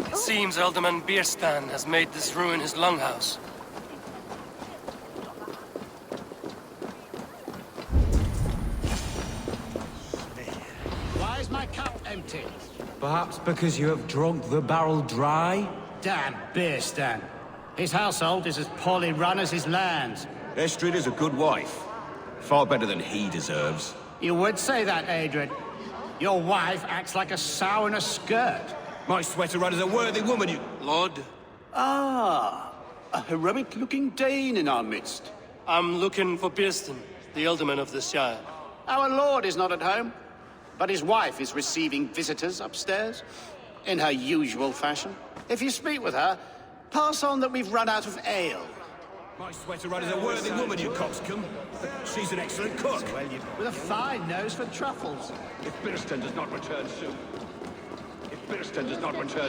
It seems Alderman Bierstan has made this ruin his longhouse. Why is my cup empty? Perhaps because you have drunk the barrel dry? Damn Bierstan. His household is as poorly run as his lands. Estrid is a good wife. Far better than he deserves. You would say that, Adrian. Your wife acts like a sow in a skirt. My sweater run is a worthy woman, you... Lord, Ah, a heroic-looking Dane in our midst. I'm looking for Bierstan, the alderman of the Shire. Our lord is not at home, but his wife is receiving visitors upstairs, in her usual fashion. If you speak with her, pass on that we've run out of ale. My sweater run is a worthy woman, you coxcomb. She's an excellent cook. With a fine nose for truffles. If Bierstan does not return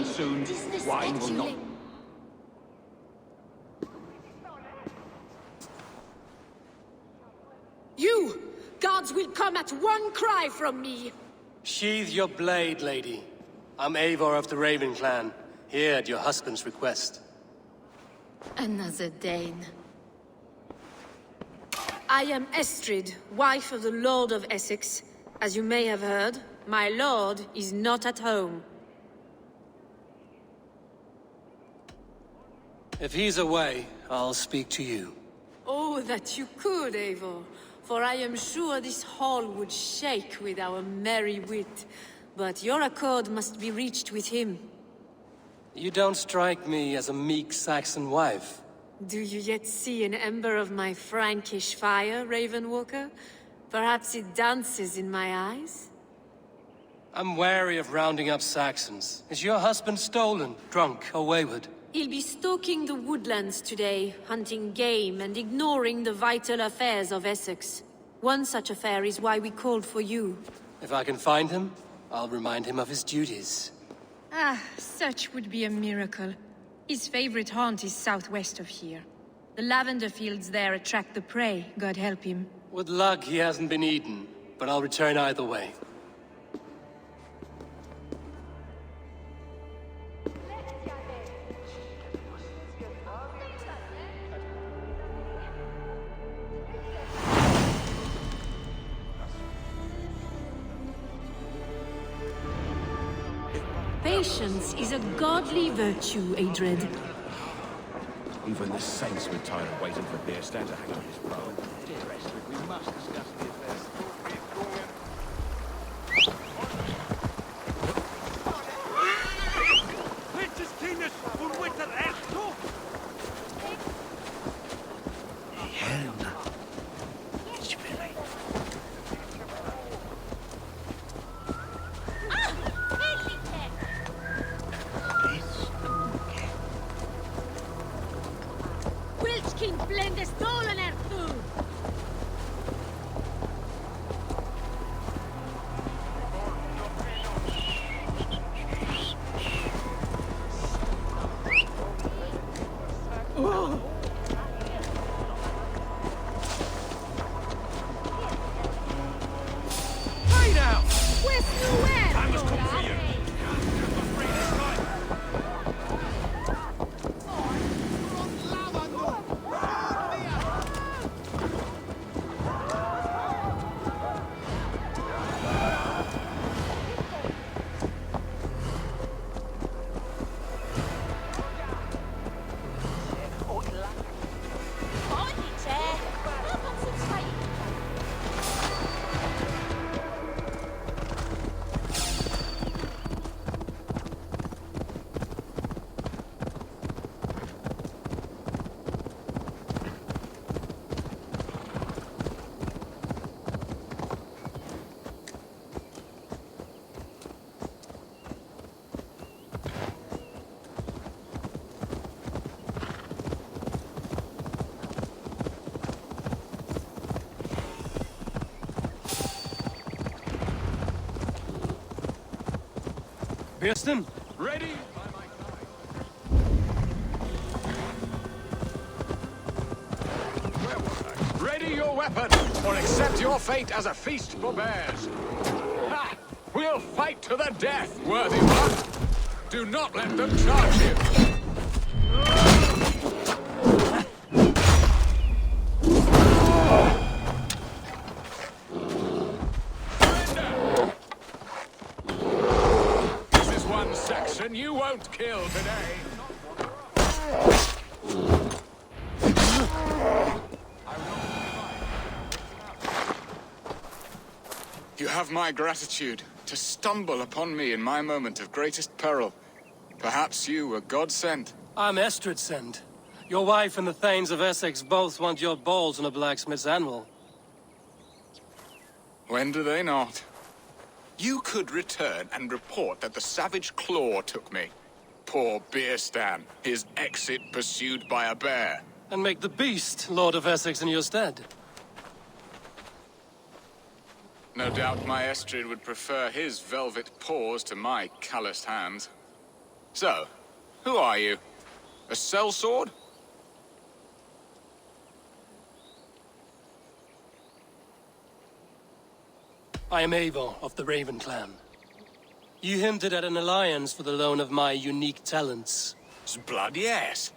soon, wine will not... You! Guards will come at one cry from me! Sheathe your blade, lady. I'm Eivor of the Raven clan, here at your husband's request. Another Dane. I am Estrid, wife of the Lord of Essex. As you may have heard, my lord is not at home. If he's away, I'll speak to you. Oh, that you could, Eivor. For I am sure this hall would shake with our merry wit. But your accord must be reached with him. You don't strike me as a meek Saxon wife. Do you yet see an ember of my Frankish fire, Ravenwalker? Perhaps it dances in my eyes? I'm wary of rounding up Saxons. Is your husband stolen, drunk, or wayward? He'll be stalking the woodlands today, hunting game and ignoring the vital affairs of Essex. One such affair is why we called for you. If I can find him, I'll remind him of his duties. Ah, such would be a miracle. His favorite haunt is southwest of here. The lavender fields there attract the prey, God help him. With luck, he hasn't been eaten, but I'll return either way. Patience is a godly virtue, Adred. Even the saints were tired of waiting for Bierstan to hang up his bow. Dear Estrid, we must discuss the affair. Wilchkin blende stolen ertu! Hey now! Where's nowhere? I must come for you! Bierstan? Ready? Ready your weapon, or accept your fate as a feast for bears. Ha! We'll fight to the death, worthy one! Do not let them charge you! This is one section you won't kill today! You have my gratitude to stumble upon me in my moment of greatest peril. Perhaps you were God-sent. I'm Estrid sent. Your wife and the Thanes of Essex both want your balls on a blacksmith's anvil. When do they not? You could return and report that the savage Claw took me. Poor Beerstan, his exit pursued by a bear. And make the beast Lord of Essex in your stead. No doubt my Estrid would prefer his velvet paws to my calloused hands. So, who are you? A sellsword? I am Eivor of the Raven clan. You hinted at an alliance for the loan of my unique talents. Blood, yes.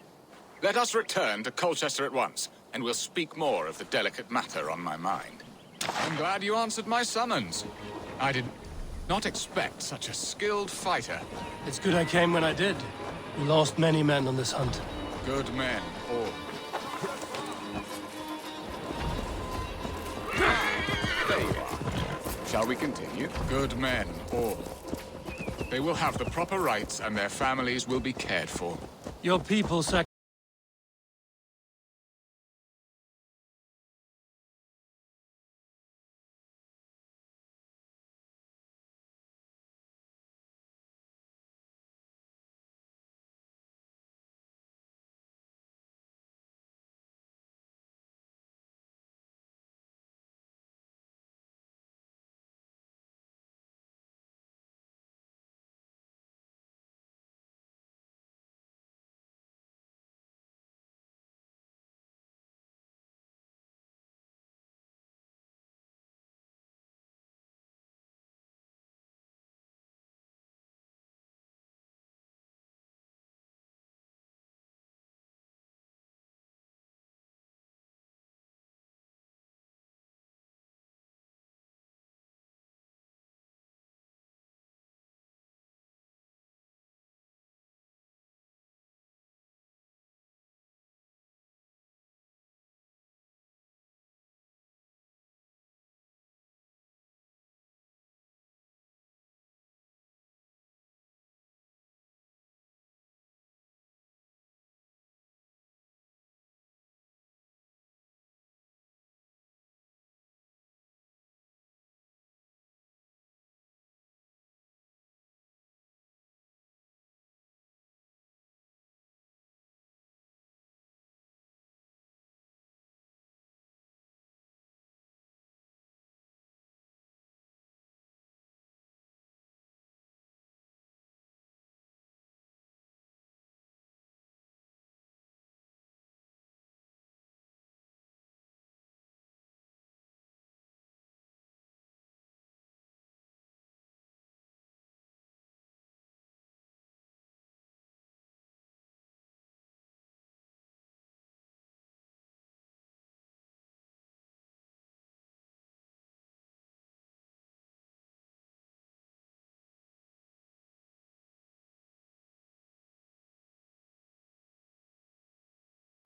Let us return to Colchester at once, and we'll speak more of the delicate matter on my mind. I'm glad you answered my summons. I did not expect such a skilled fighter. It's good I came when I did. We lost many men on this hunt. Good men, all. There you are. Shall we continue? Good men, all. They will have the proper rights, and their families will be cared for. Your people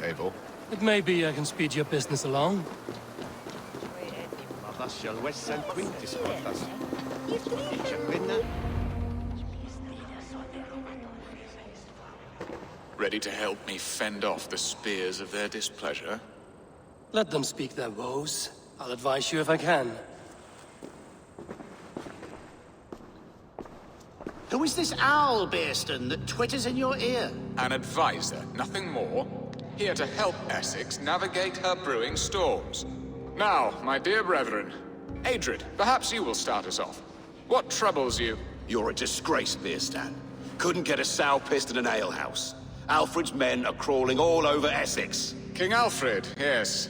Abel. It may be I can speed your business along. Ready to help me fend off the spears of their displeasure? Let them speak their woes. I'll advise you if I can. Who is this owl, Beerstan, that twitters in your ear? An advisor, nothing more. Here to help Essex navigate her brewing storms. Now, my dear brethren, Adrid, perhaps you will start us off. What troubles you? You're a disgrace, Beerstan. Couldn't get a sow pissed in an alehouse. Alfred's men are crawling all over Essex. King Alfred, yes.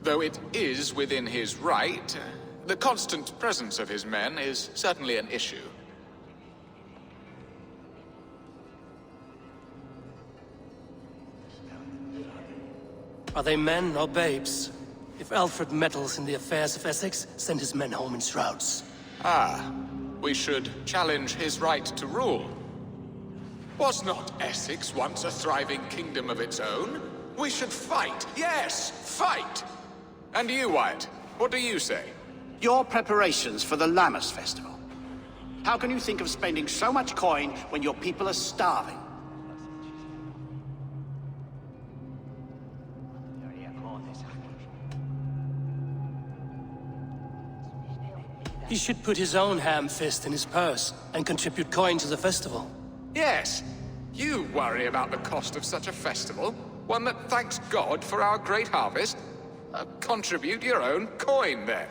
Though it is within his right, the constant presence of his men is certainly an issue. Are they men or babes? If Alfred meddles in the affairs of Essex, send his men home in shrouds. Ah, we should challenge his right to rule. Was not Essex once a thriving kingdom of its own? We should fight, yes, fight! And you, Wyatt, what do you say? Your preparations for the Lammas festival. How can you think of spending so much coin when your people are starving? He should put his own ham fist in his purse and contribute coin to the festival. Yes, you worry about the cost of such a festival, one that thanks God for our great harvest. Contribute your own coin, then.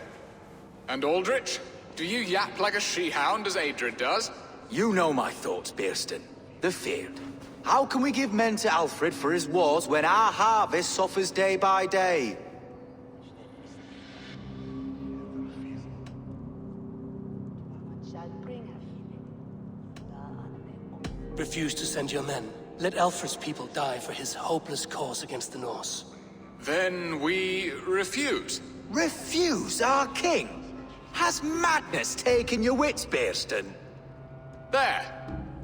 And Aldrich, do you yap like a she-hound as Adred does? You know my thoughts, Bearston. The field. How can we give men to Alfred for his wars when our harvest suffers day by day? Refuse to send your men. Let Alfred's people die for his hopeless cause against the Norse. Then we refuse. Refuse our king? Has madness taken your wits, Bearston? There.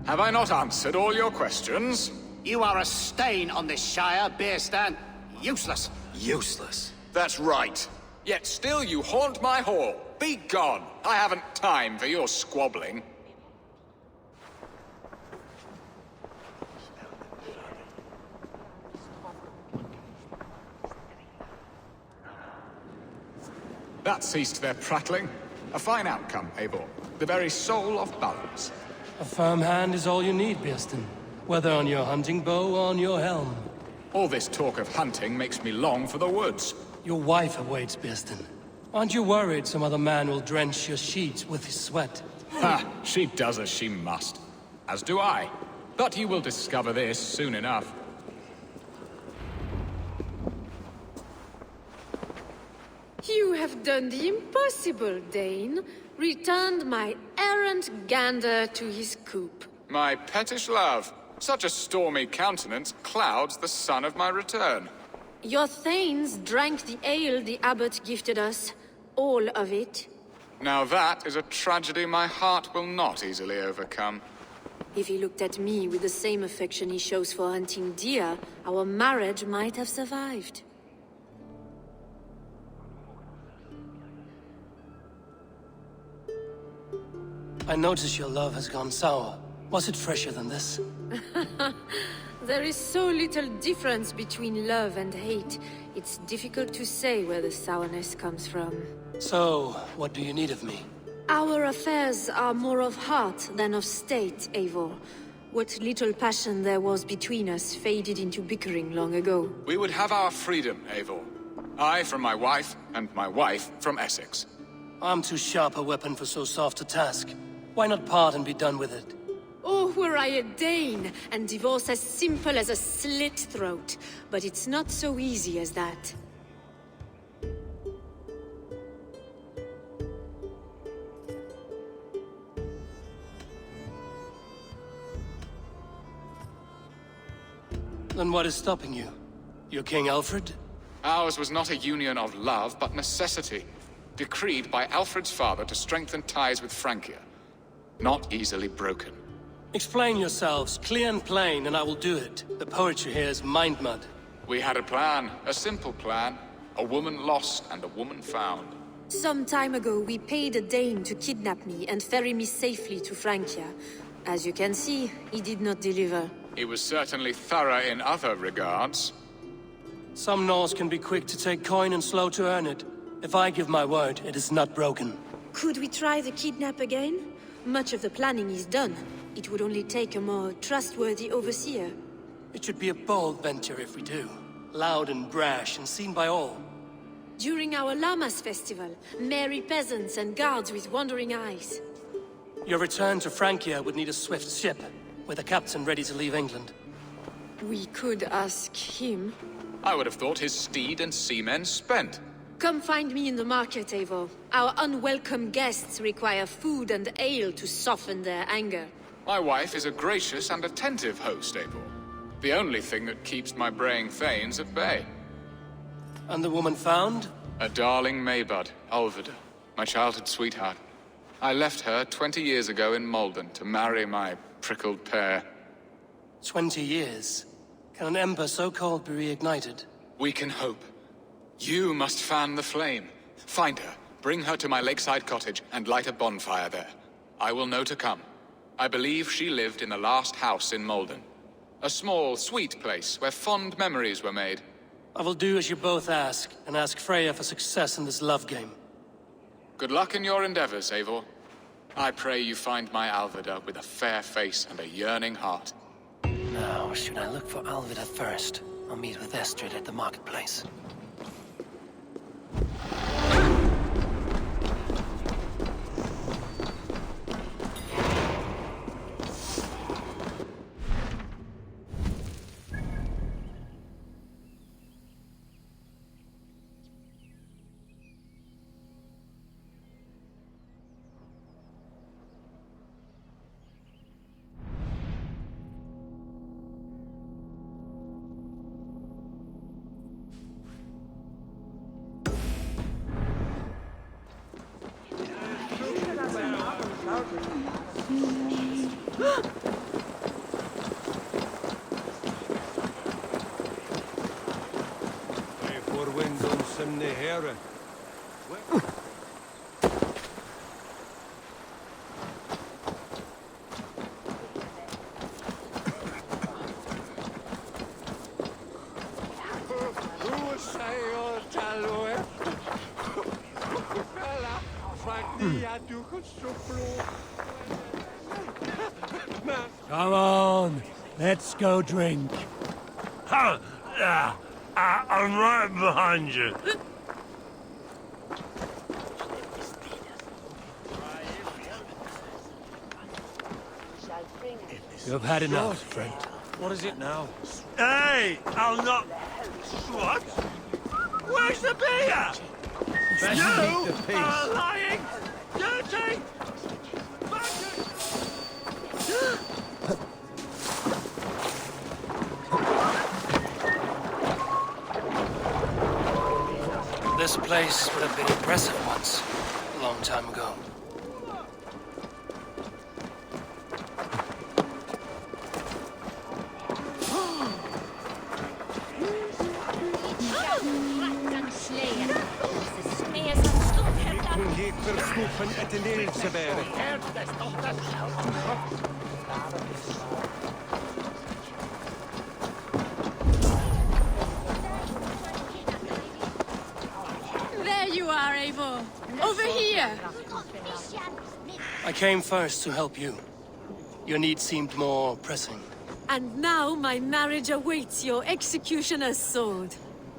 Have I not answered all your questions? You are a stain on this Shire, Bearstan. Useless. Useless. That's right. Yet still you haunt my hall. Be gone. I haven't time for your squabbling. That ceased their prattling. A fine outcome, Eivor. The very soul of balance. A firm hand is all you need, Bearston. Whether on your hunting bow or on your helm. All this talk of hunting makes me long for the woods. Your wife awaits, Bearston. Aren't you worried some other man will drench your sheets with his sweat? Ha! She does as she must. As do I. But you will discover this soon enough. You have done the impossible, Dane. Returned my errant gander to his coop. My pettish love. Such a stormy countenance clouds the sun of my return. Your thanes drank the ale the abbot gifted us. All of it. Now that is a tragedy my heart will not easily overcome. If he looked at me with the same affection he shows for hunting deer, our marriage might have survived. I notice your love has gone sour. Was it fresher than this? There is so little difference between love and hate. It's difficult to say where the sourness comes from. So, what do you need of me? Our affairs are more of heart than of state, Eivor. What little passion there was between us faded into bickering long ago. We would have our freedom, Eivor. I from my wife, and my wife from Essex. I'm too sharp a weapon for so soft a task. Why not part and be done with it? Oh, were I a Dane, and divorce as simple as a slit throat. But it's not so easy as that. Then what is stopping you? Your King Alfred? Ours was not a union of love, but necessity. Decreed by Alfred's father to strengthen ties with Francia. Not easily broken. Explain yourselves, clear and plain, and I will do it. The poetry here is mind mud. We had a plan, a simple plan. A woman lost and a woman found. Some time ago, we paid a Dane to kidnap me and ferry me safely to Francia. As you can see, he did not deliver. He was certainly thorough in other regards. Some Norse can be quick to take coin and slow to earn it. If I give my word, it is not broken. Could we try the kidnap again? Much of the planning is done. It would only take a more trustworthy overseer. It should be a bold venture if we do. Loud and brash and seen by all. During our Lammas festival, merry peasants and guards with wandering eyes. Your return to Francia would need a swift ship, with a captain ready to leave England. We could ask him. I would have thought his steed and seamen spent. Come find me in the market, Eivor. Our unwelcome guests require food and ale to soften their anger. My wife is a gracious and attentive host, Eivor. The only thing that keeps my braying thanes at bay. And the woman found? A darling Maybud, Alvida, my childhood sweetheart. I left her 20 years ago in Malden to marry my prickled pear. 20 years? Can an ember so cold be reignited? We can hope. You must fan the flame. Find her, bring her to my lakeside cottage, and light a bonfire there. I will know to come. I believe she lived in the last house in Malden. A small, sweet place where fond memories were made. I will do as you both ask, and ask Freya for success in this love game. Good luck in your endeavors, Eivor. I pray you find my Alvida with a fair face and a yearning heart. Now, should I look for Alvida first? I'll meet with Estrid at the marketplace. Come on, let's go drink. I'm right behind you. You've had enough, friend. What is it now? Hey, I'll not... What? Where's the beer? Best You keep the peace. are lying! Dirty! This place would have been impressive once, a long time ago. There you are, Eivor. Over here. I came first to help you. Your need seemed more pressing. And now my marriage awaits your executioner's sword.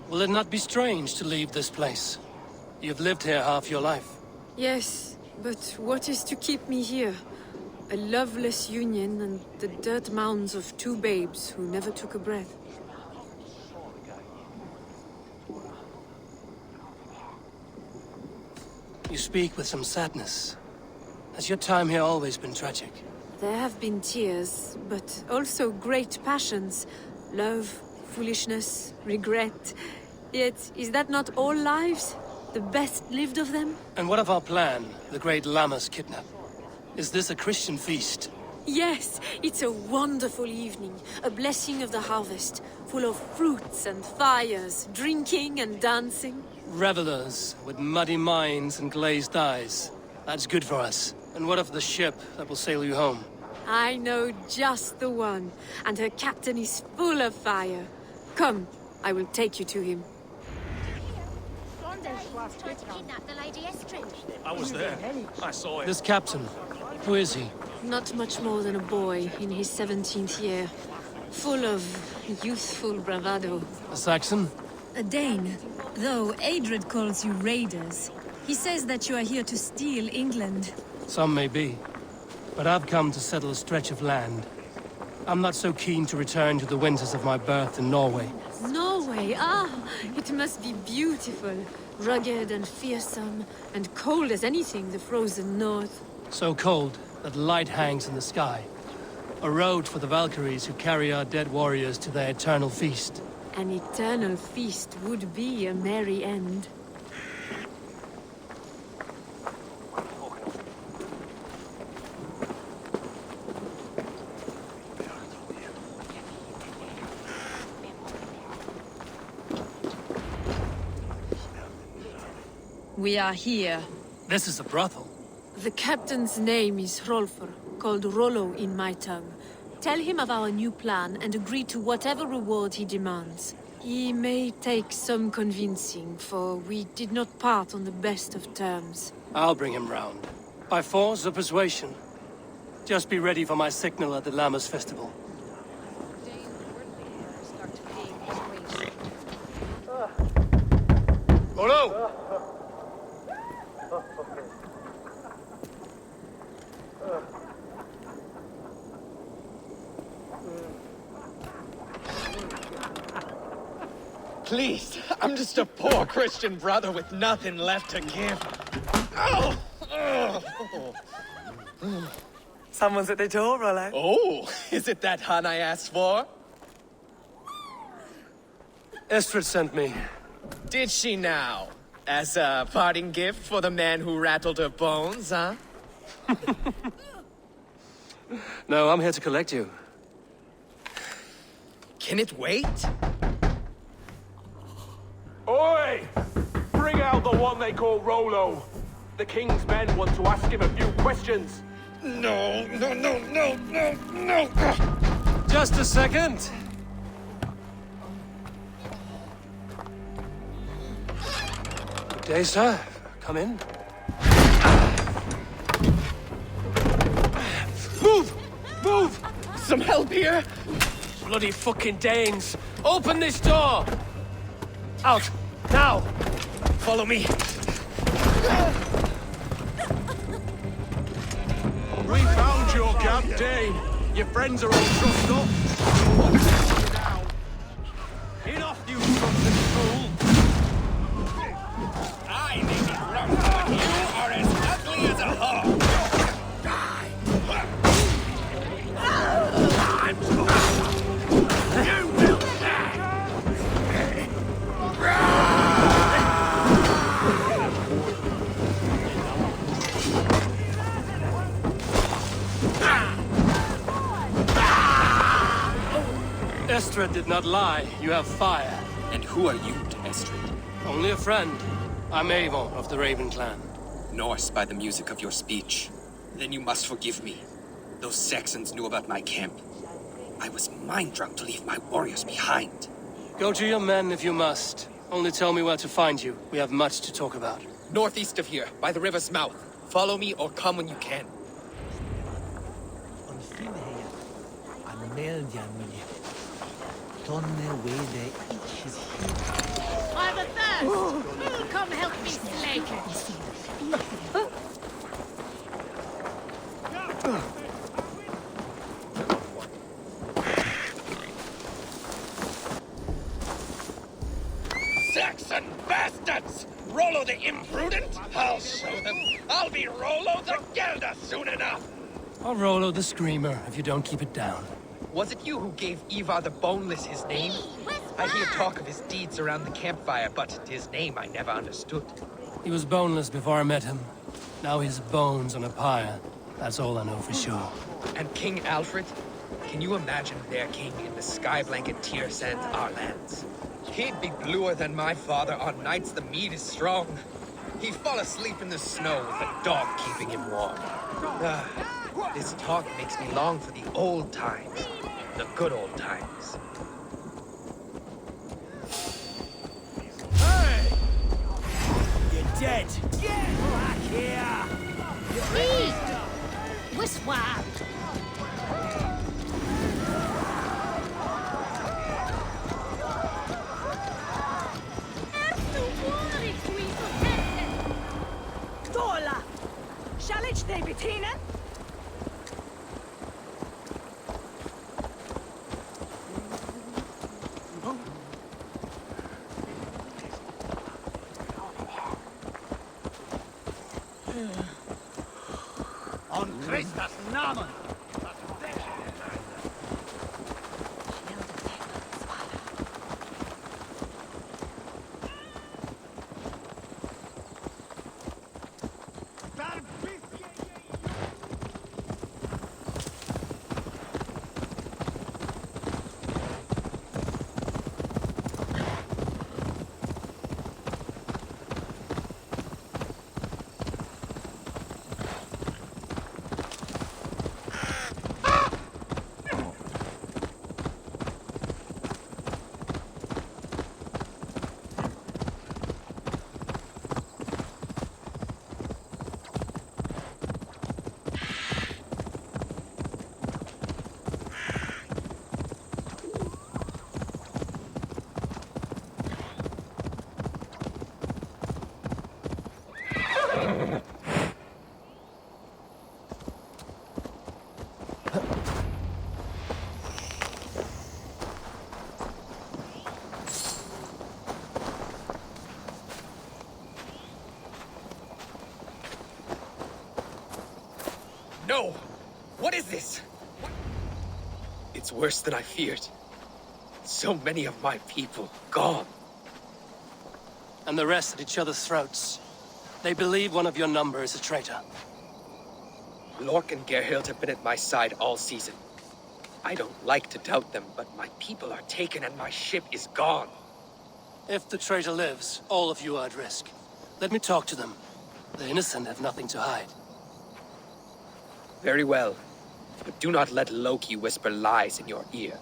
Will it not be strange to leave this place? You've lived here half your life. Yes, but what is to keep me here? A loveless union and the dirt mounds of two babes who never took a breath. You speak with some sadness. Has your time here always been tragic? There have been tears, but also great passions. Love, foolishness, regret. Yet, is that not all lives? The best lived of them? And what of our plan, the great Lamma's kidnap? Is this a Christian feast? Yes, it's a wonderful evening. A blessing of the harvest, full of fruits and fires, drinking and dancing. Revelers with muddy minds and glazed eyes. That's good for us. And what of the ship that will sail you home? I know just the one, and her captain is full of fire. Come, I will take you to him. I was there. I saw it. This captain, who is he? Not much more than a boy in his 17th year. Full of youthful bravado. A Saxon? A Dane, though Adred calls you raiders. He says that you are here to steal England. Some may be. But I've come to settle a stretch of land. I'm not so keen to return to the winters of my birth in Norway. Norway, it must be beautiful. Rugged and fearsome, and cold as anything the frozen north. So cold that light hangs in the sky. A road for the Valkyries who carry our dead warriors to their eternal feast. An eternal feast would be a merry end. We are here. This is a brothel. The captain's name is Hrolfr, called Rollo in my tongue. Tell him of our new plan and agree to whatever reward he demands. He may take some convincing, for we did not part on the best of terms. I'll bring him round. By force or persuasion. Just be ready for my signal at the Lammas festival. Rollo! Please, I'm just a poor Christian brother with nothing left to give. Oh! Someone's at the door, Rollo. Oh, is it that hun I asked for? Estrid sent me. Did she now? As a parting gift for the man who rattled her bones, huh? No, I'm here to collect you. Can it wait? Oi! Bring out the one they call Rollo. The king's men want to ask him a few questions. No. Just a second. Good day, sir. Come in. Move! Move! Some help here? Bloody fucking Danes! Open this door! Out! Now! Follow me. We found your camp, Dane. Your friends are all trussed up. Enough, you drunken fool! I may be rough, but you are as ugly as a hog. You will die! Estrid did not lie. You have fire. And who are you to Estrid? Only a friend. I'm Avon of the Raven clan. Norse by the music of your speech. Then you must forgive me. Those Saxons knew about my camp. I was mind-drunk to leave my warriors behind. Go to your men if you must. Only tell me where to find you. We have much to talk about. Northeast of here, by the river's mouth. Follow me or come when you can. I'm athirst! Who'll come help me slake it? Saxon bastards! Rollo the imprudent? I'll show them. I'll be Rollo the Gelder soon enough! I'll Rollo the Screamer if you don't keep it down. Was it you who gave Ivar the Boneless his name? I hear talk of his deeds around the campfire, but his name I never understood. He was boneless before I met him. Now his bones on a pyre. That's all I know for sure. And King Alfred? Can you imagine their king in the sky blanket tear sands our lands? He'd be bluer than my father on nights the mead is strong. He'd fall asleep in the snow with a dog keeping him warm. This talk makes me long for the old times. The good old times. Hey! You're dead. Get back here! Wiswag! Dola! Shall they be Tina? On Christus Namen! What is this? It's worse than I feared. So many of my people gone. And the rest at each other's throats. They believe one of your number is a traitor. Lork and Gerhild have been at my side all season. I don't like to doubt them, but my people are taken and my ship is gone. If the traitor lives, all of you are at risk. Let me talk to them. The innocent have nothing to hide. Very well. But do not let Loki whisper lies in your ear.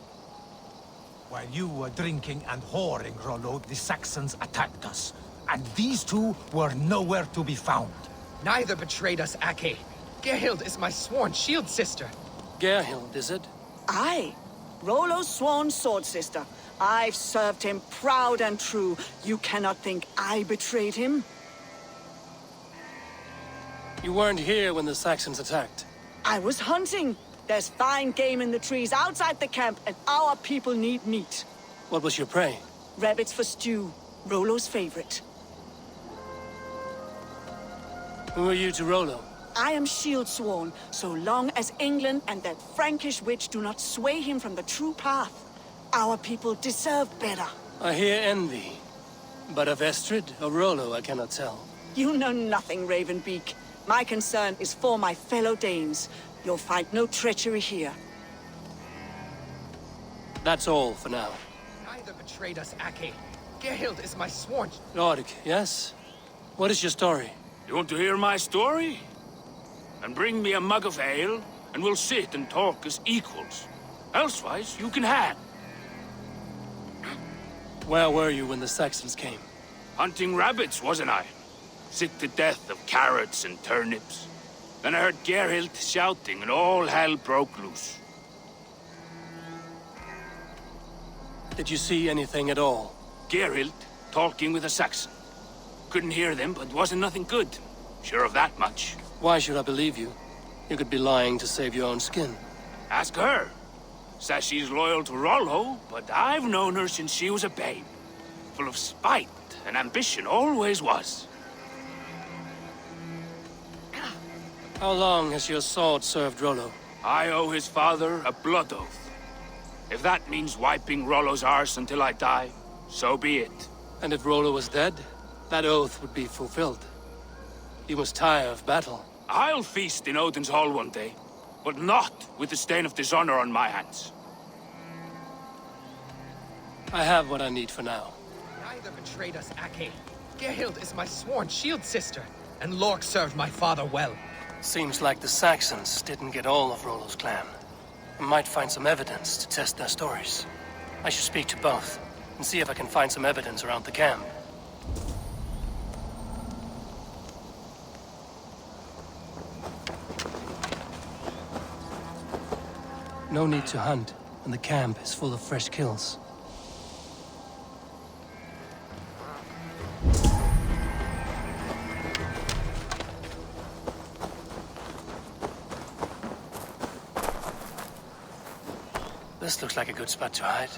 While you were drinking and whoring, Rollo, the Saxons attacked us. And these two were nowhere to be found. Neither betrayed us, Ake. Gerhild is my sworn shield sister. Gerhild, is it? Aye. Rollo's sworn sword sister. I've served him proud and true. You cannot think I betrayed him? You weren't here when the Saxons attacked. I was hunting. There's fine game in the trees outside the camp, and our people need meat. What was your prey? Rabbits for stew. Rollo's favorite. Who are you to Rollo? I am shield sworn, so long as England and that Frankish witch do not sway him from the true path. Our people deserve better. I hear envy. But of Estrid or Rollo, I cannot tell. You know nothing, Ravenbeak. My concern is for my fellow Danes. You'll find no treachery here. That's all for now. Neither betrayed us, Ake. Gerhild is my sworn... Lord, yes? What is your story? You want to hear my story? And bring me a mug of ale, and we'll sit and talk as equals. Elsewise, you can hang. Where were you when the Saxons came? Hunting rabbits, wasn't I? Sick to death of carrots and turnips. Then I heard Gerhild shouting, and all hell broke loose. Did you see anything at all? Gerhild talking with a Saxon. Couldn't hear them, but wasn't nothing good. Sure of that much. Why should I believe you? You could be lying to save your own skin. Ask her. Says she's loyal to Rollo, but I've known her since she was a babe. Full of spite and ambition, always was. How long has your sword served Rollo? I owe his father a blood oath. If that means wiping Rollo's arse until I die, so be it. And if Rollo was dead, that oath would be fulfilled. You must tire of battle. I'll feast in Odin's hall one day, but not with the stain of dishonor on my hands. I have what I need for now. Neither betrayed us, Ake. Gerhild is my sworn shield sister, and Lork served my father well. Seems like the Saxons didn't get all of Rollo's clan. I might find some evidence to test their stories. I should speak to both, and see if I can find some evidence around the camp. No need to hunt, and the camp is full of fresh kills. This looks like a good spot to hide.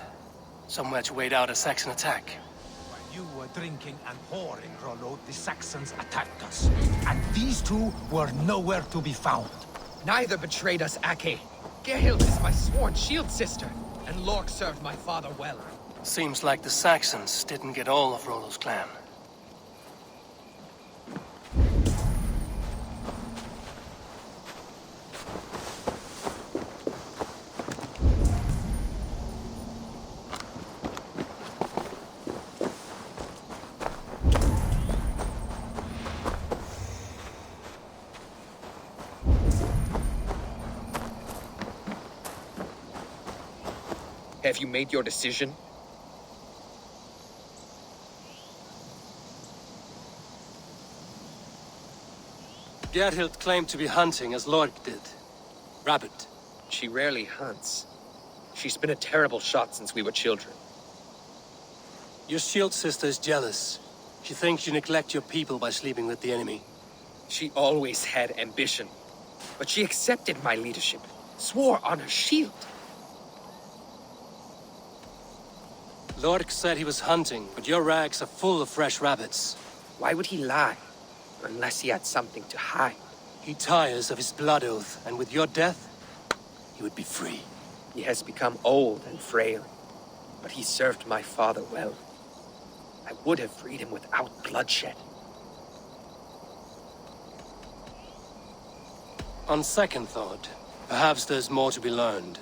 Somewhere to wait out a Saxon attack. While you were drinking and whoring, Rollo, the Saxons attacked us. And these two were nowhere to be found. Neither betrayed us, Ake. Gerhild is my sworn shield sister, and Lork served my father well. Seems like the Saxons didn't get all of Rollo's clan. Have you made your decision? Gerhild claimed to be hunting as Lork did. Rabbit. She rarely hunts. She's been a terrible shot since we were children. Your shield sister is jealous. She thinks you neglect your people by sleeping with the enemy. She always had ambition. But she accepted my leadership, swore on her shield. Lork said he was hunting, but your rags are full of fresh rabbits. Why would he lie? Unless he had something to hide. He tires of his blood oath, and with your death, he would be free. He has become old and frail, but he served my father well. I would have freed him without bloodshed. On second thought, perhaps there's more to be learned.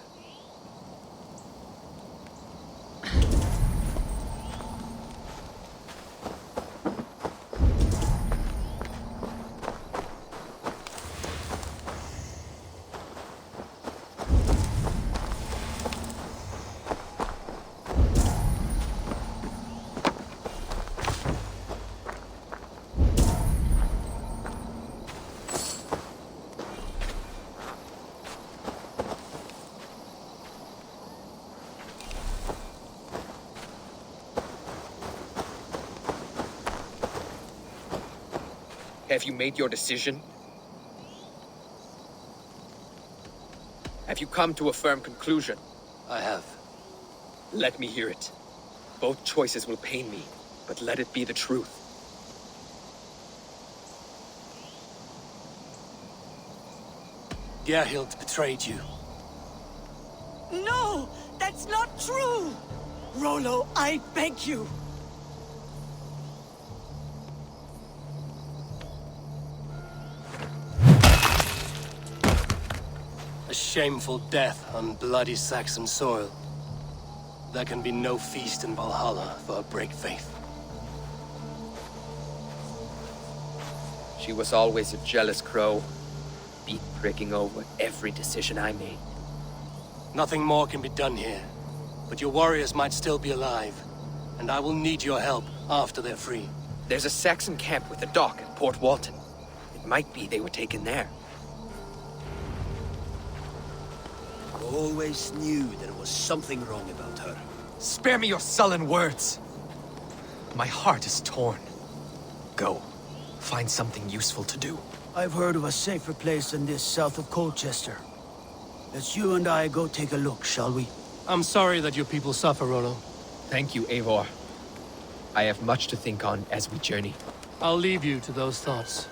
Have you made your decision? Have you come to a firm conclusion? I have. Let me hear it. Both choices will pain me, but let it be the truth. Gerhild betrayed you. No! That's not true! Rollo, I beg you! A shameful death on bloody Saxon soil. There can be no feast in Valhalla for a break faith. She was always a jealous crow, beak pricking over every decision I made. Nothing more can be done here, but your warriors might still be alive, and I will need your help after they're free. There's a Saxon camp with a dock at Port Walton. It might be they were taken there. Always knew there was something wrong about her. Spare me your sullen words. My heart is torn. Go. Find something useful to do. I've heard of a safer place than this south of Colchester. Let's you and I go take a look, shall we? I'm sorry that your people suffer, Rollo. Thank you, Eivor. I have much to think on as we journey. I'll leave you to those thoughts.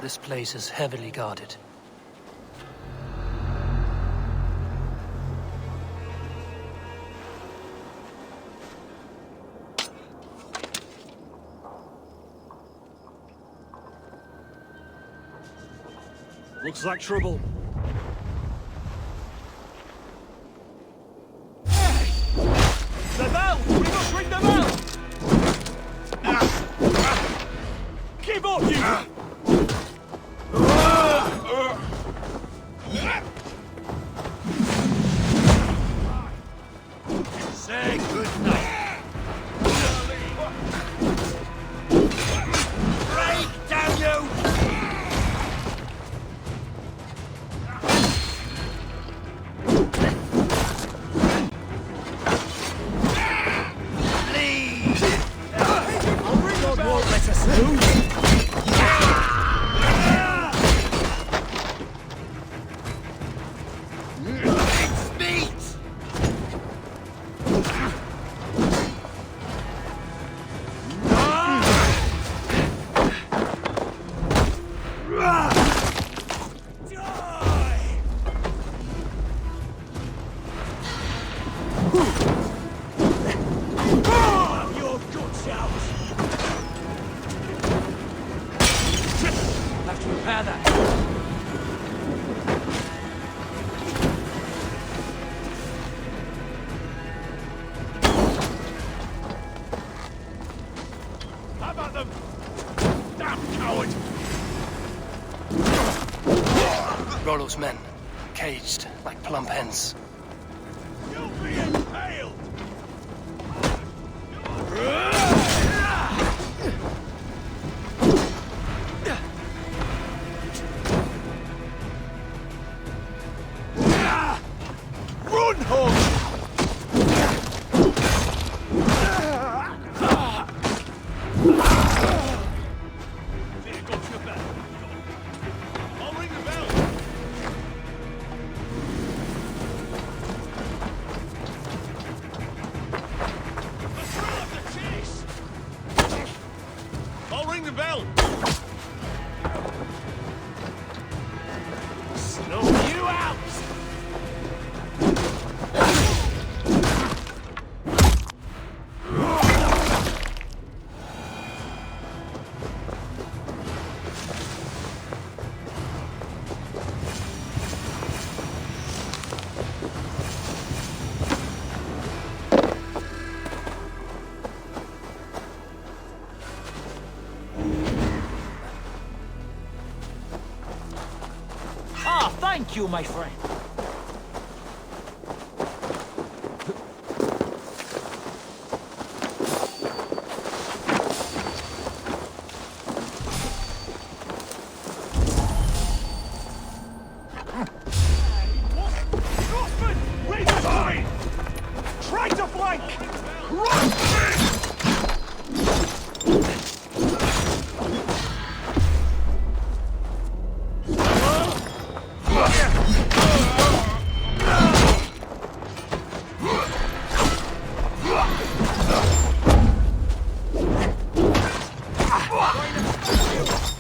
This place is heavily guarded. Looks like trouble. The bell! We must ring the bell! Keep up, you! Say good night. Break, damn you! Leave! God won't let us lose! at them! Damn coward! Rollo's men, caged like plump hens. You'll be impaled! Run, home! I'll ring the bell! The thrill of the chase! I'll ring the bell! Snow you out! Ah, thank you, my friend. Northman! Read the line! Try to flank! Run!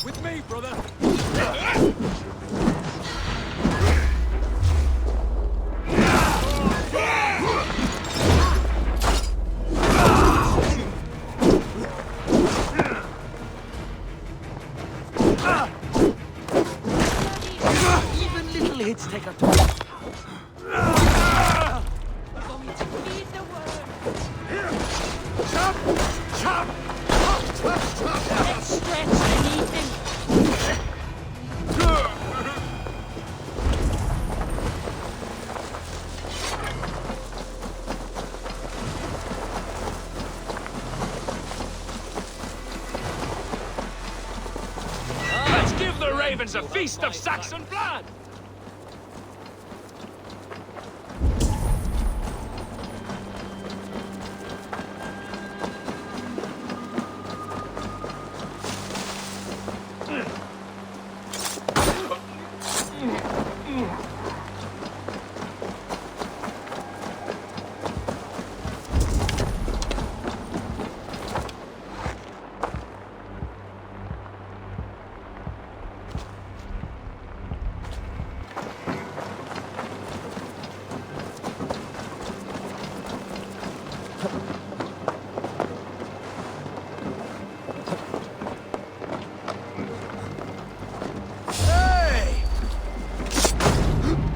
With me, brother. Even little hits take a toll. Chop! Chop! Let's stretch and eat him. Let's give the ravens a feast of Saxon blood!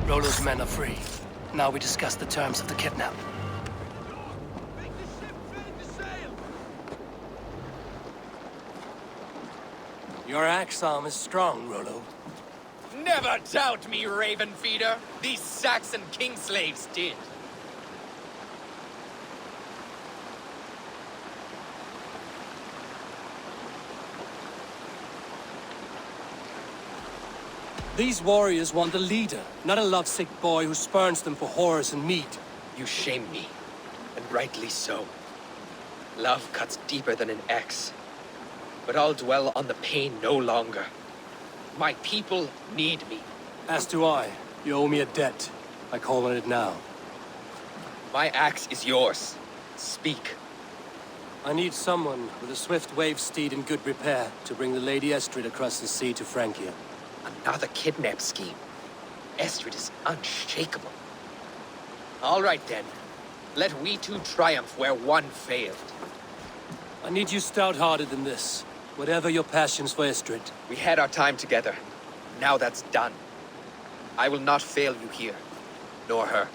Rollo's men are free. Now we discuss the terms of the kidnap. Your axe arm is strong, Rollo. Never doubt me, Raven Feeder. These Saxon king slaves did. These warriors want a leader, not a lovesick boy who spurns them for whores and meat. You shame me, and rightly so. Love cuts deeper than an axe. But I'll dwell on the pain no longer. My people need me. As do I. You owe me a debt. I call on it now. My axe is yours. Speak. I need someone with a swift wave steed in good repair to bring the Lady Estrid across the sea to Francia. Another kidnap scheme. Estrid is unshakable. All right then. Let we two triumph where one failed. I need you stout-hearted than this. Whatever your passions for Estrid. We had our time together. Now that's done. I will not fail you here. Nor her.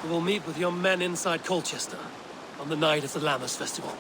We will meet with your men inside Colchester on the night of the Lammas Festival.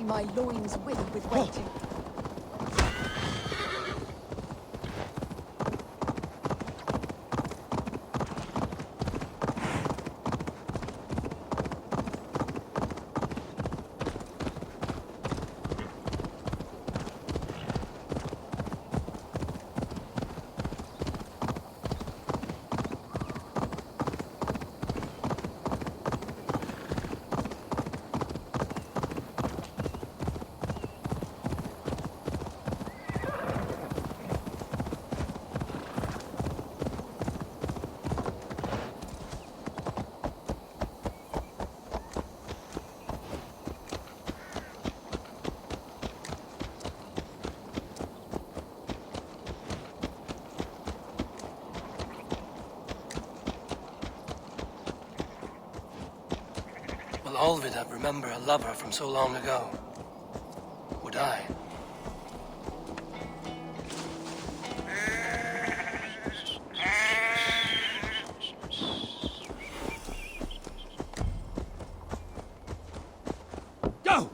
My loins wither with waiting. Will Olvid remember a lover from so long ago? Would I? Go!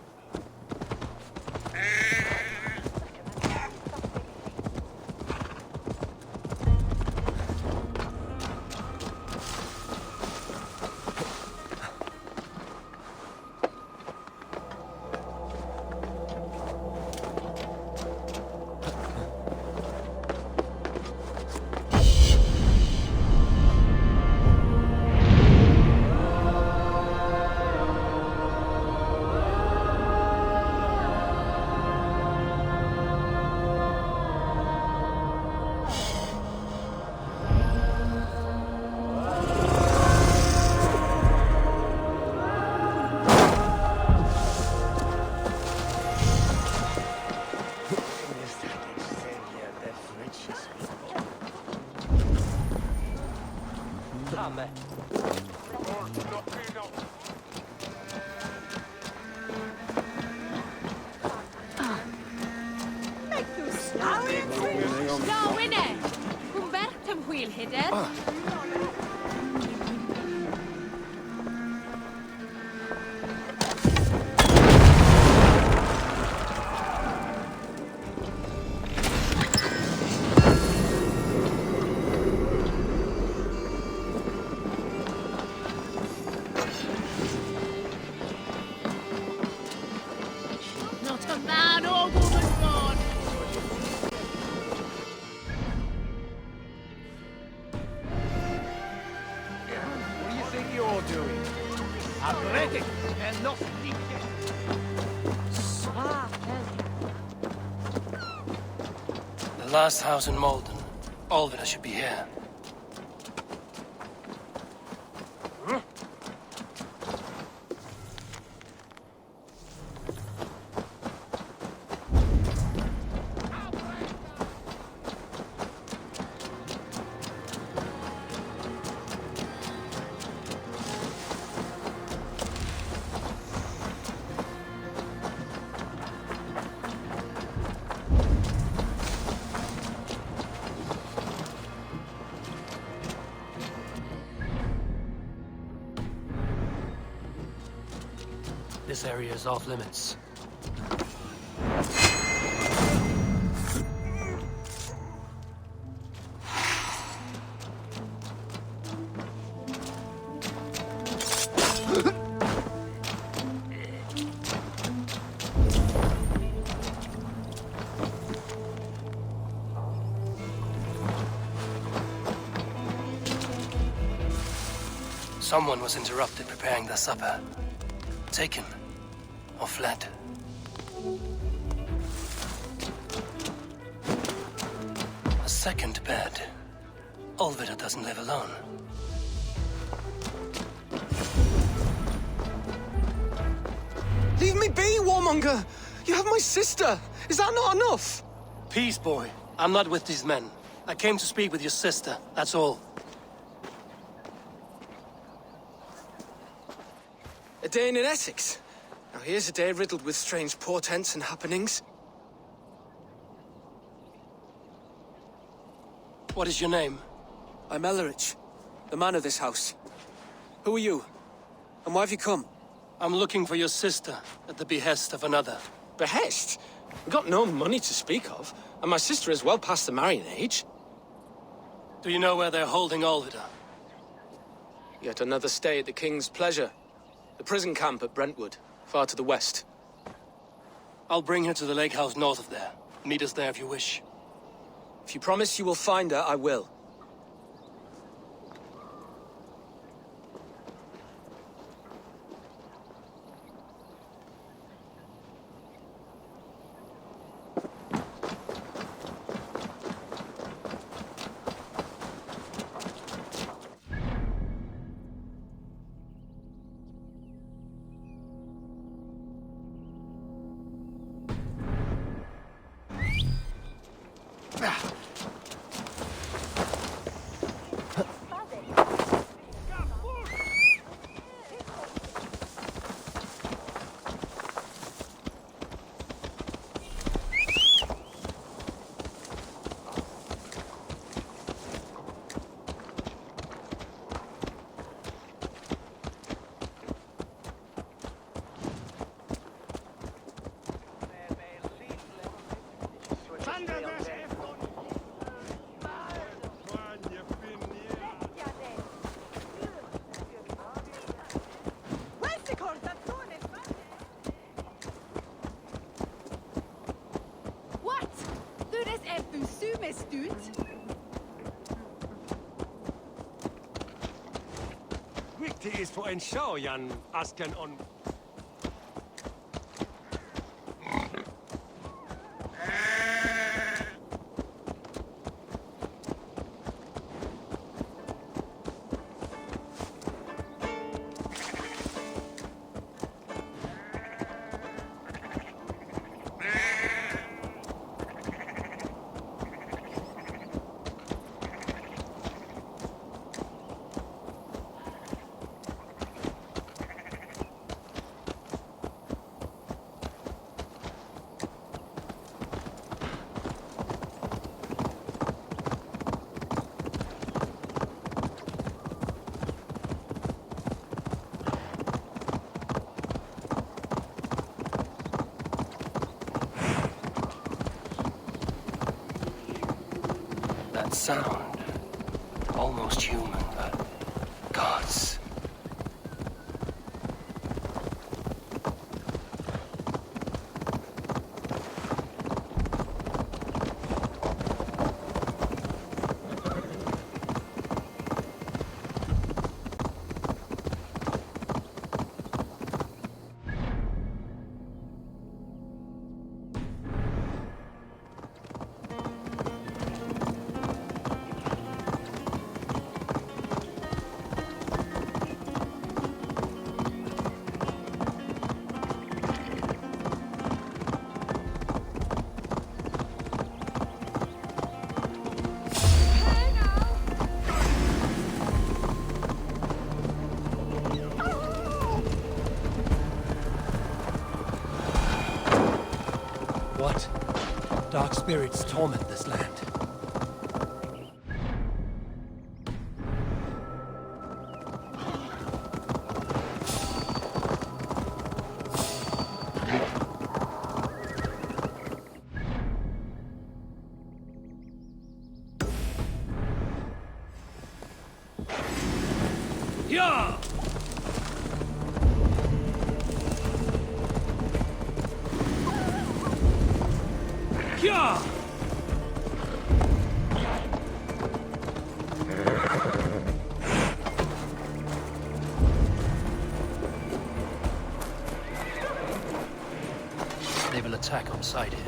No, winner! Humbertum wheelheader. Not a man or woman born. What do you think you're doing? Athletic and not deep. The last house in Malden. Olvid should be here. This area is off limits. Someone was interrupted preparing their supper. Taken or fled. A second bed. Olvida doesn't live alone. Leave me be, warmonger! You have my sister! Is that not enough? Peace, boy. I'm not with these men. I came to speak with your sister, that's all. A day in Essex. Now here's a day riddled with strange portents and happenings. What is your name? I'm Ellerich, the man of this house. Who are you? And why have you come? I'm looking for your sister at the behest of another. Behest? We've got no money to speak of, and my sister is well past the marrying age. Do you know where they're holding Olvida? Yet another stay at the King's pleasure. The prison camp at Brentwood, far to the west. I'll bring her to the lake house north of there. Meet us there if you wish. If you promise you will find her, I will. Wichtig ist für ein Schau, Jan Asken und... That sound. Almost human, but... gods. What? Dark spirits torment this land. Yeah! Yeah! They will attack on sight here.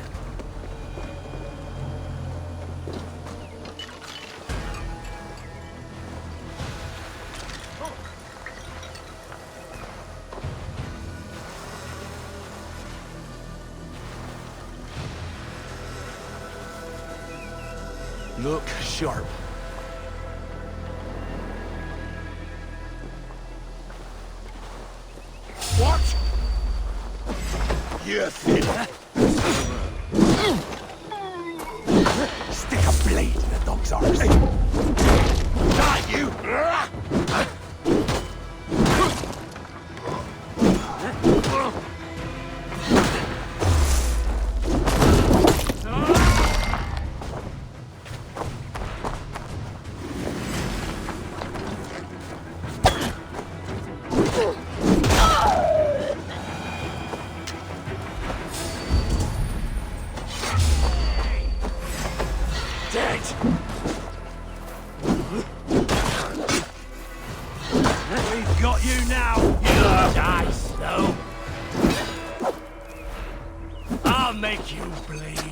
Look sharp. What? You think? Stick a blade in the dog's arse. Not you! Dead! We've got you now! You'll die slow! I'll make you bleed!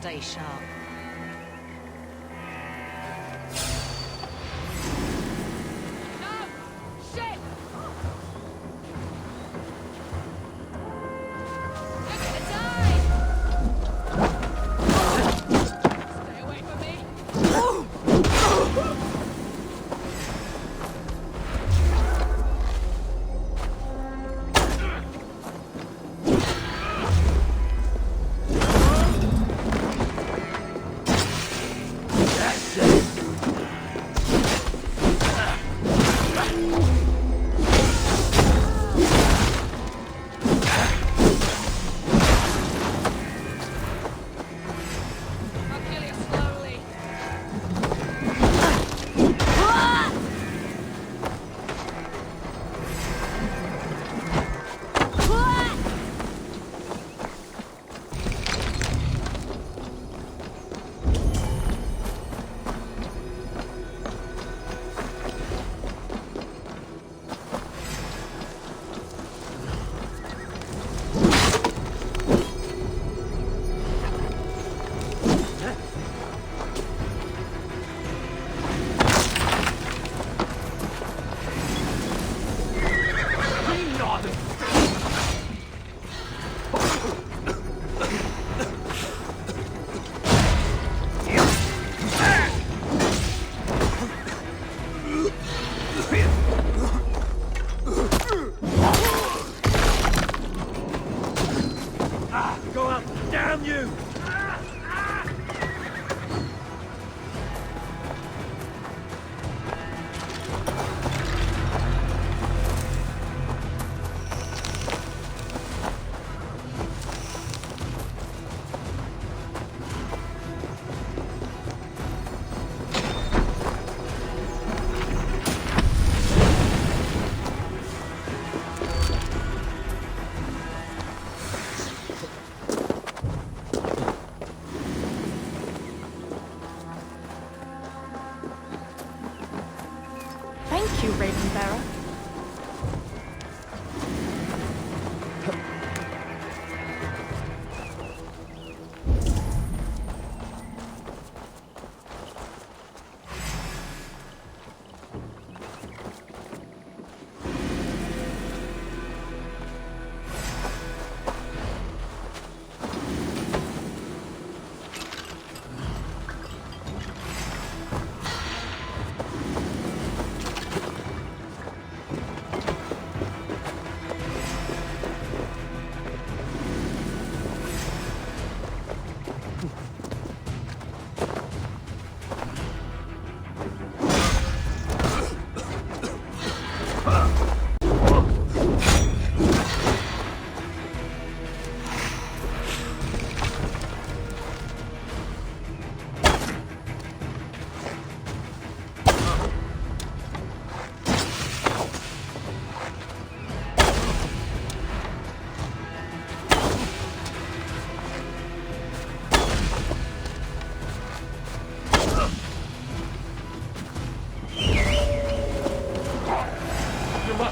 Stay sharp. Go up! Damn you! Thank you, Ravenbearer.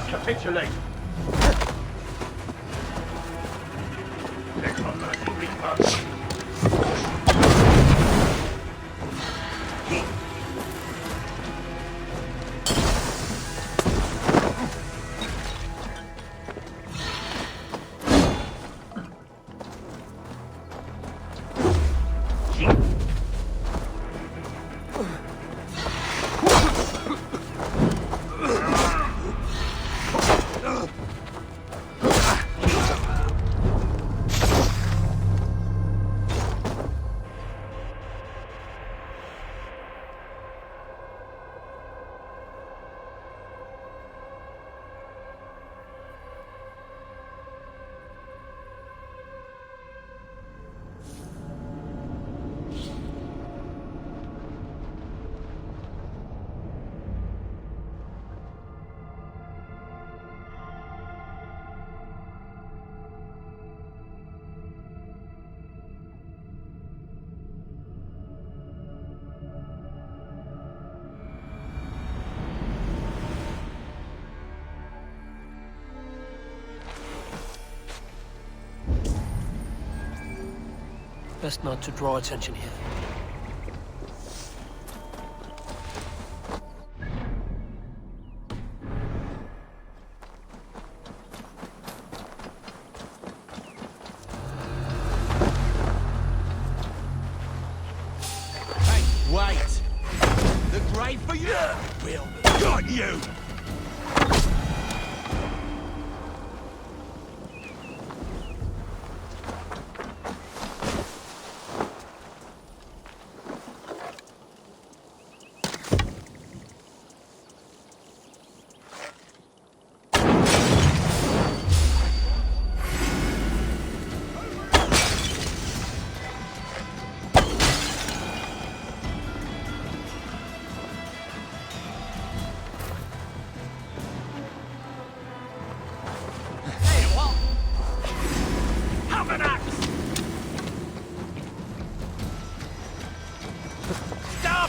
Capitulate! Necromancy Reaper! Best not to draw attention here. Hey, wait! The grave for you! Will got you!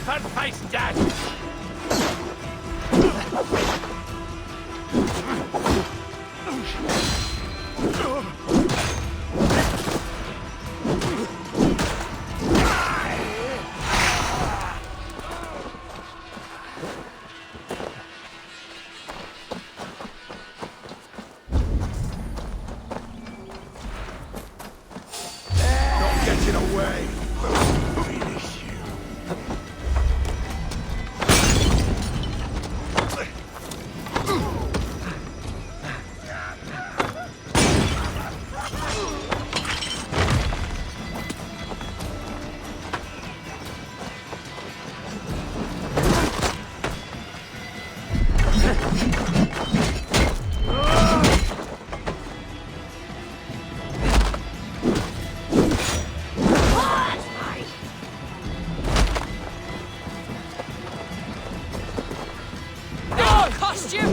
And face death! Not getting away! Finish you! Costume!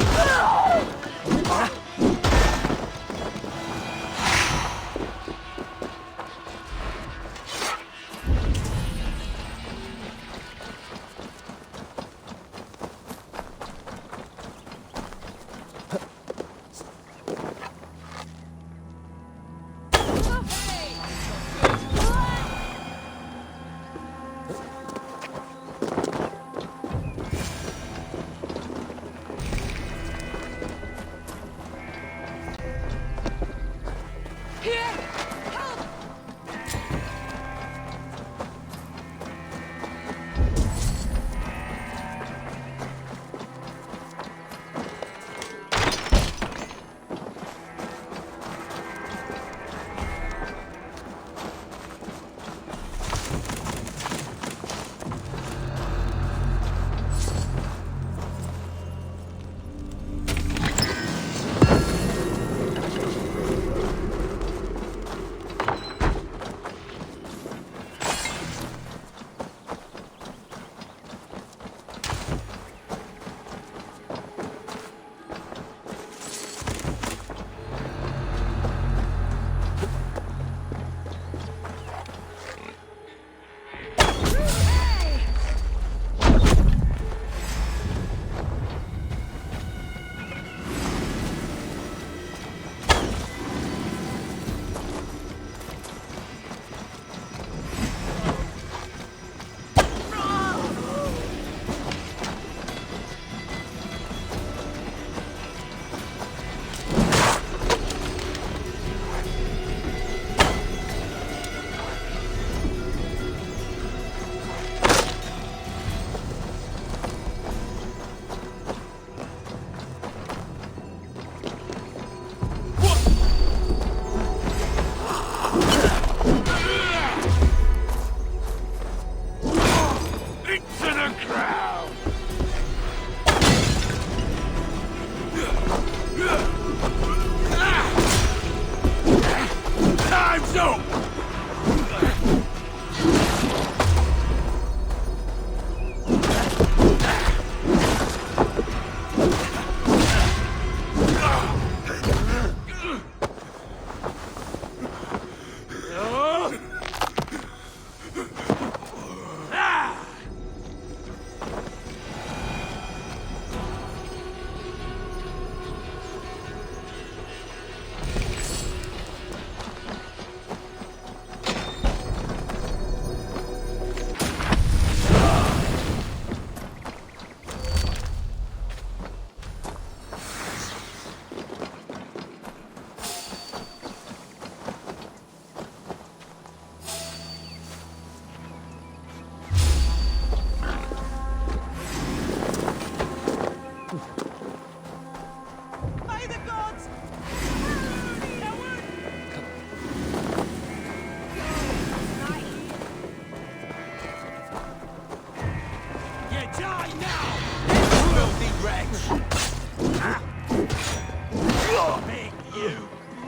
You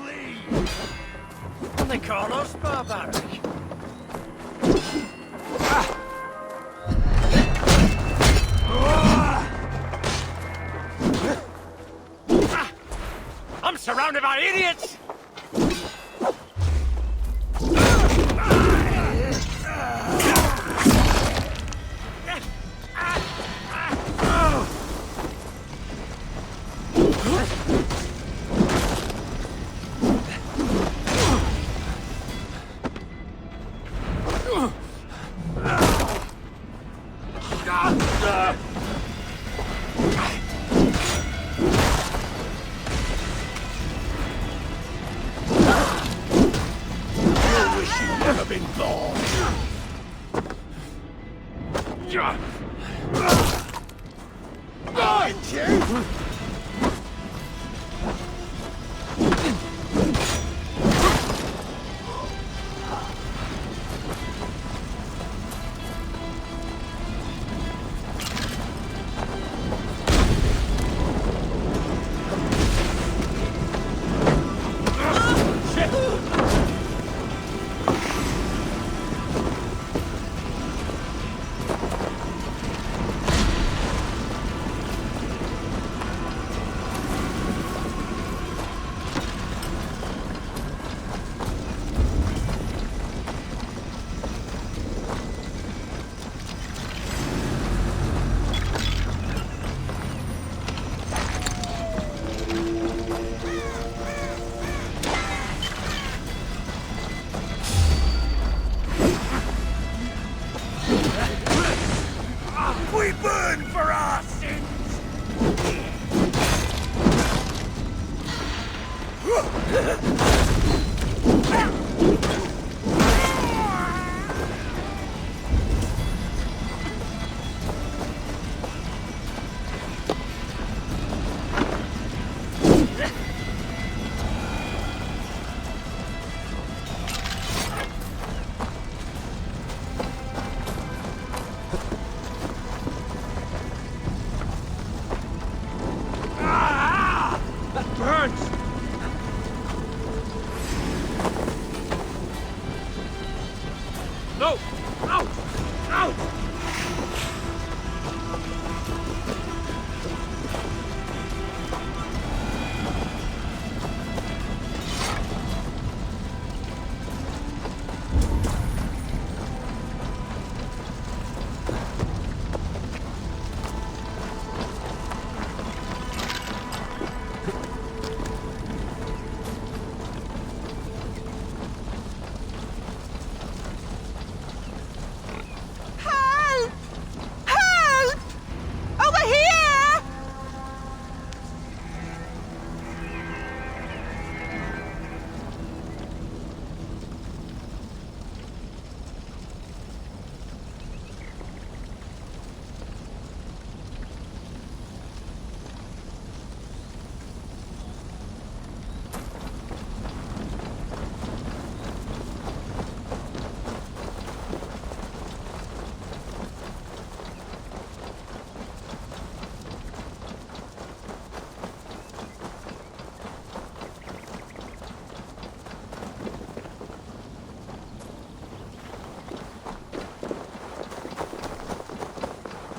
leave! And they call us barbaric. I'm surrounded by idiots! Never been born. Find you! We burn for our sins! That burns! No! Out! Out!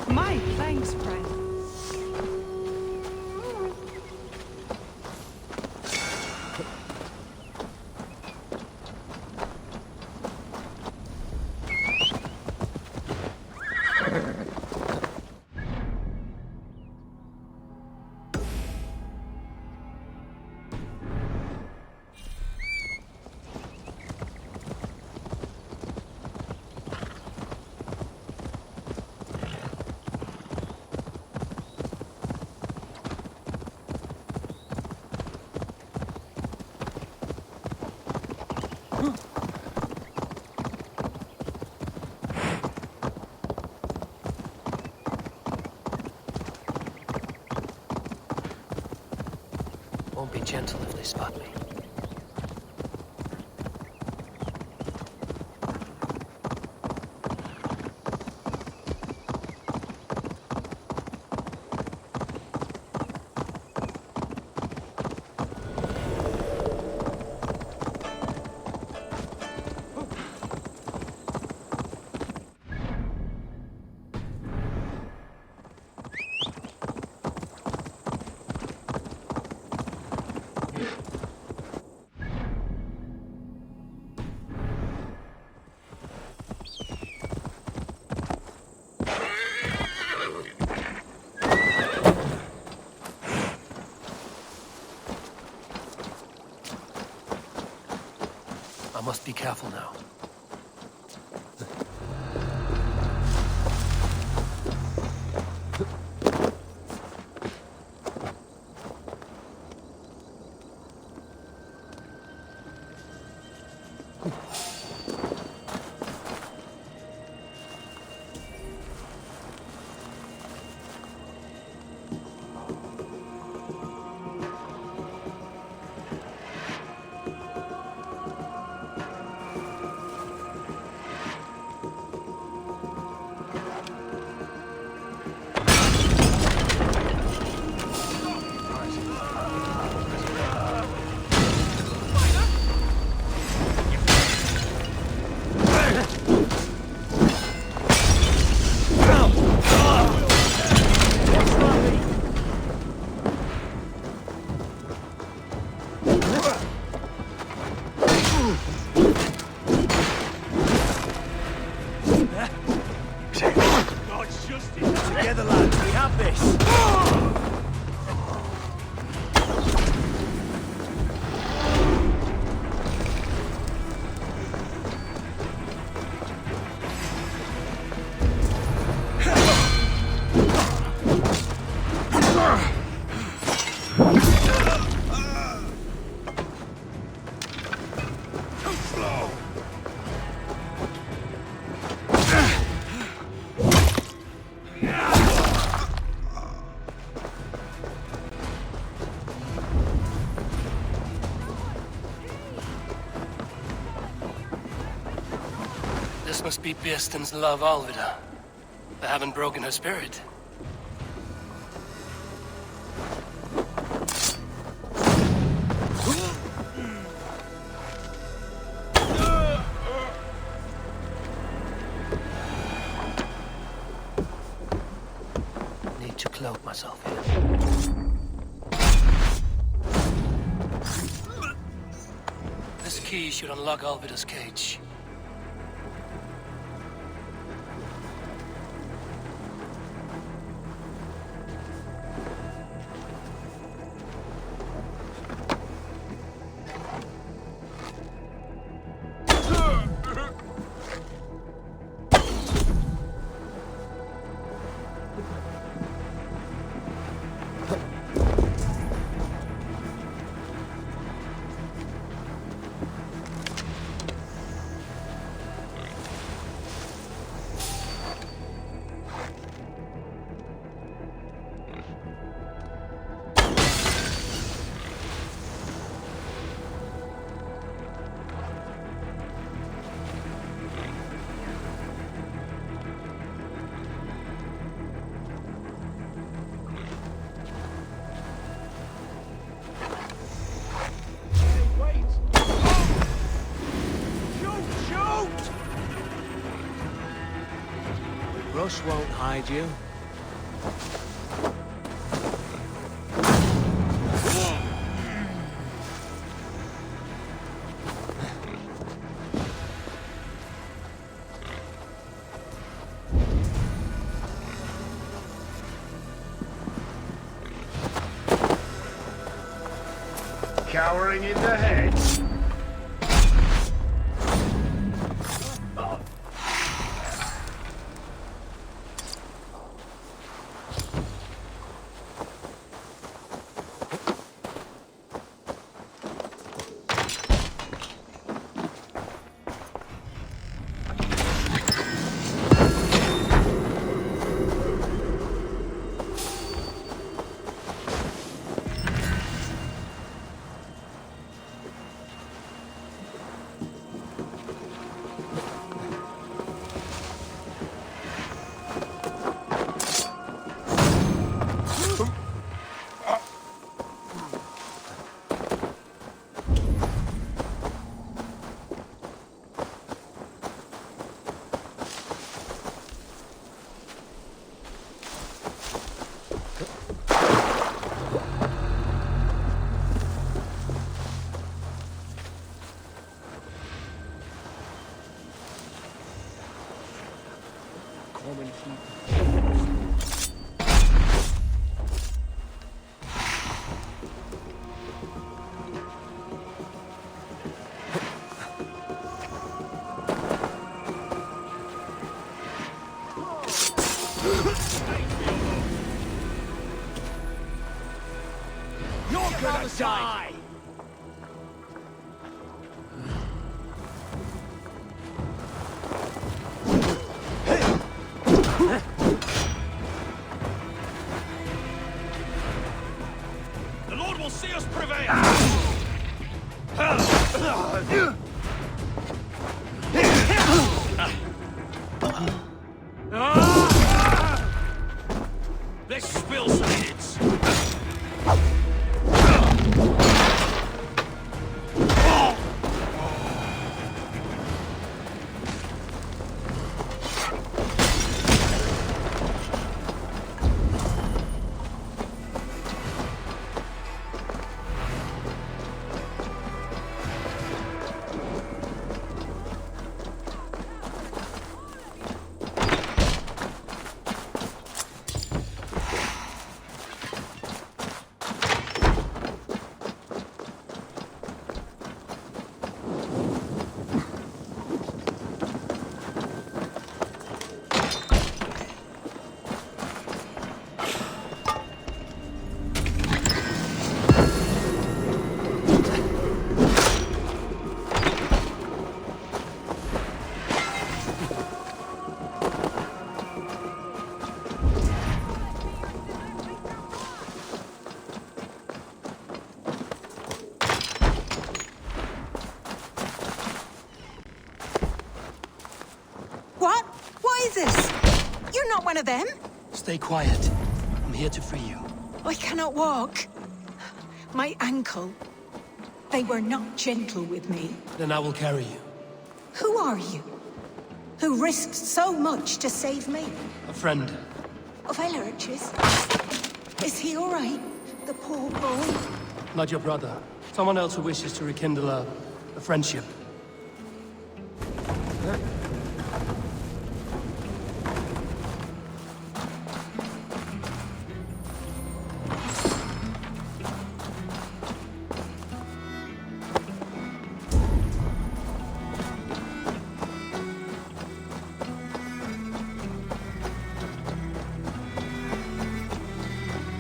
My thanks, friend. Won't be gentle if they spot me. I must be careful now. Together, lads, we have this! This must be Birsten's love, Alvida. They haven't broken her spirit. Need to cloak myself here. This key should unlock Alvida's cage. Rush won't hide you. Cowering in the head. Let's spill some hits. What? What is this? You're not one of them? Stay quiet. I'm here to free you. I cannot walk. My ankle. They were not gentle with me. Then I will carry you. Who are you? Who risked so much to save me? A friend. Of Elrich's? Is he all right? The poor boy? Not your brother. Someone else who wishes to rekindle a friendship.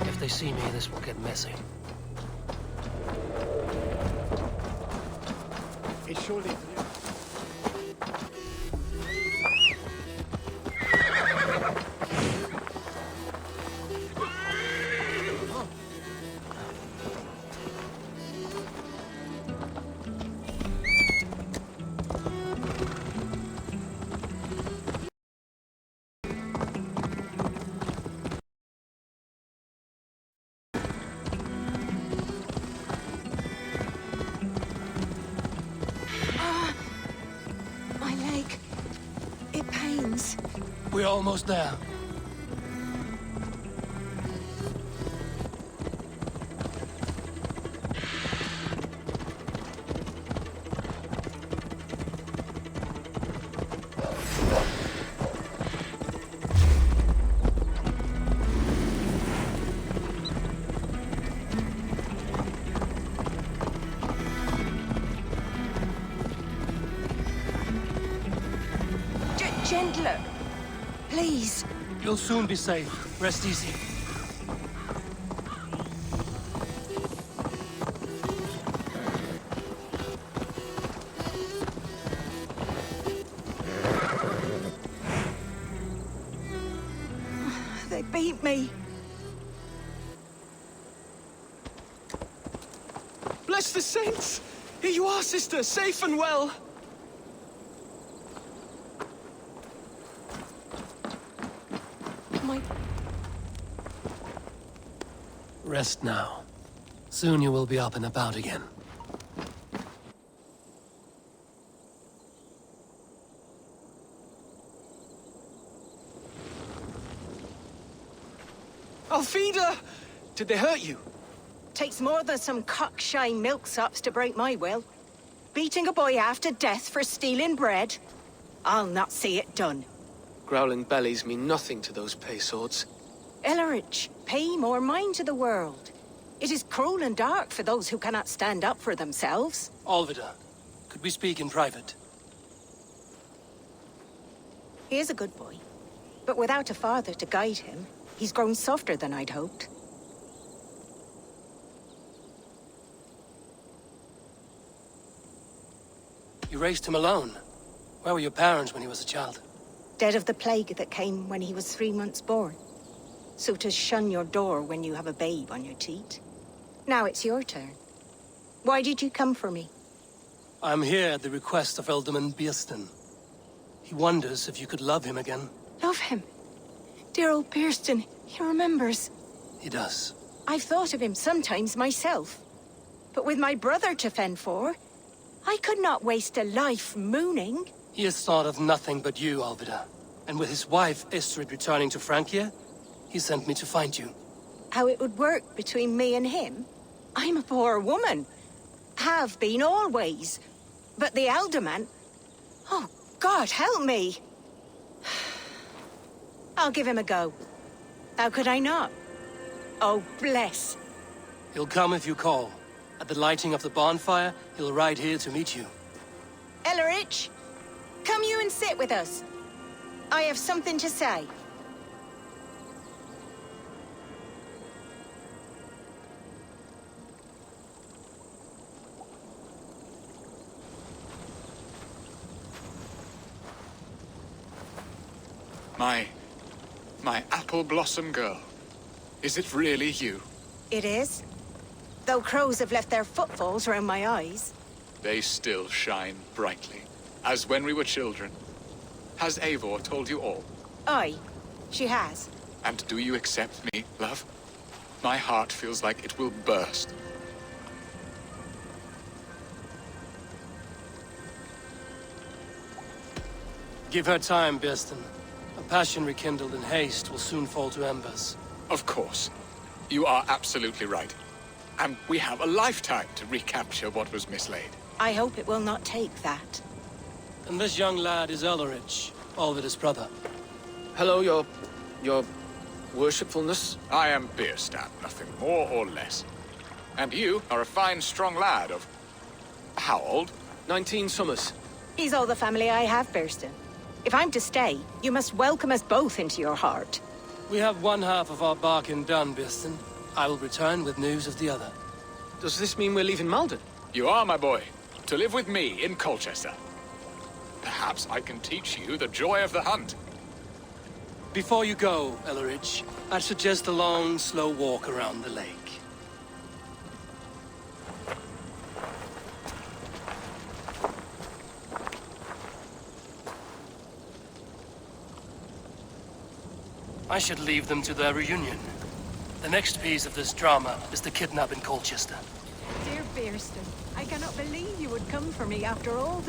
If they see me, this will get messy. It's surely... My leg. It pains. We're almost there. Gentler. Please. You'll soon be safe. Rest easy. They beat me. Bless the saints! Here you are, sister, safe and well. Rest now. Soon you will be up and about again. Alfida! Did they hurt you? Takes more than some cockshy milksops to break my will. Beating a boy half to death for stealing bread? I'll not see it done. Growling bellies mean nothing to those pay swords. Elrich, pay more mind to the world. It is cruel and dark for those who cannot stand up for themselves. Alvida, could we speak in private? He is a good boy, but without a father to guide him, he's grown softer than I'd hoped. You raised him alone. Where were your parents when he was a child? Dead of the plague that came when he was 3 months born. So to shun your door when you have a babe on your teat. Now it's your turn. Why did you come for me? I'm here at the request of Alderman Beerston. He wonders if you could love him again. Love him? Dear old Beerston, he remembers. He does. I've thought of him sometimes myself. But with my brother to fend for, I could not waste a life mooning. He has thought of nothing but you, Alvida. And with his wife, Istrid, returning to Francia, he sent me to find you. How it would work between me and him? I'm a poor woman. Have been always. But the alderman... Oh, God, help me! I'll give him a go. How could I not? Oh, bless. He'll come if you call. At the lighting of the bonfire, he'll ride here to meet you. Ellerich, come you and sit with us. I have something to say. My apple blossom girl. Is it really you? It is. Though crows have left their footfalls around my eyes. They still shine brightly, as when we were children. Has Eivor told you all? Aye, she has. And do you accept me, love? My heart feels like it will burst. Give her time, Beerston. A passion rekindled in haste will soon fall to embers. Of course. You are absolutely right. And we have a lifetime to recapture what was mislaid. I hope it will not take that. And this young lad is Ellerich, Alvida's brother. Hello, your worshipfulness. I am Bierstadt, nothing more or less. And you are a fine, strong lad of... how old? 19 summers. He's all the family I have, Beerston. If I'm to stay, you must welcome us both into your heart. We have one half of our bargain done, Beerston. I will return with news of the other. Does this mean we're leaving Malden? You are, my boy, to live with me in Colchester. Perhaps I can teach you the joy of the hunt. Before you go, Ellerich, I'd suggest a long, slow walk around the lake. I should leave them to their reunion. The next piece of this drama is the kidnap in Colchester. Dear Beerston, I cannot believe you would come for me after all the...